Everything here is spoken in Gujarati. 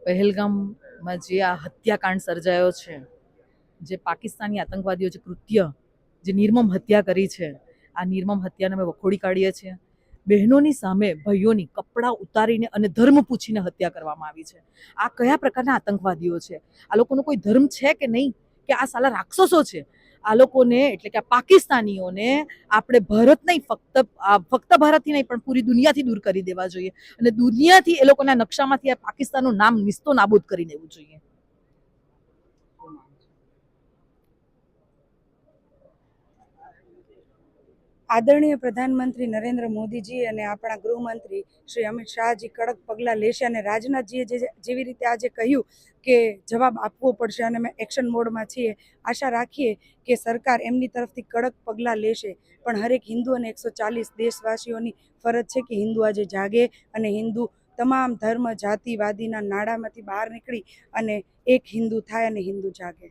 પહેલગામમાં જે આ હત્યાકાંડ સર્જાયો છે, જે પાકિસ્તાની આતંકવાદીઓ જે કૃત્ય, જે નિર્મમ હત્યા કરી છે, આ નિર્મમ હત્યાને અમે વખોડી કાઢીએ છીએ. બહેનોની સામે ભાઈઓની કપડાં ઉતારીને અને ધર્મ પૂછીને હત્યા કરવામાં આવી છે. આ કયા પ્રકારના આતંકવાદીઓ છે? આ લોકોનો કોઈ ધર્મ છે કે નહીં, કે આ સાલા રાક્ષસો છે? આ લોકોને એટલે કે આ પાકિસ્તાનીઓને આપણે ભારત નહીં, ફક્ત ભારતથી નહીં પણ પૂરી દુનિયાથી દૂર કરી દેવા જોઈએ અને દુનિયાથી એ લોકોના નકશામાંથી આ પાકિસ્તાનનું નામ નિસ્તો નાબૂદ કરી દેવું જોઈએ. આદરણીય પ્રધાનમંત્રી નરેન્દ્ર મોદીજી અને આપણા ગૃહમંત્રી શ્રી અમિત શાહજી કડક પગલાં લેશે અને રાજનાથજીએ જેવી રીતે આજે કહ્યું કે જવાબ આપવો પડશે અને અમે એક્શન મોડમાં છીએ. આશા રાખીએ કે સરકાર એમની તરફથી કડક પગલાં લેશે. પણ હરેક હિન્દુ અને 140 દેશવાસીઓની ફરજ છે કે હિન્દુ આજે જાગે અને હિન્દુ તમામ ધર્મ જાતિવાદીના નાડામાંથી બહાર નીકળી અને એક હિન્દુ થાય અને હિન્દુ જાગે.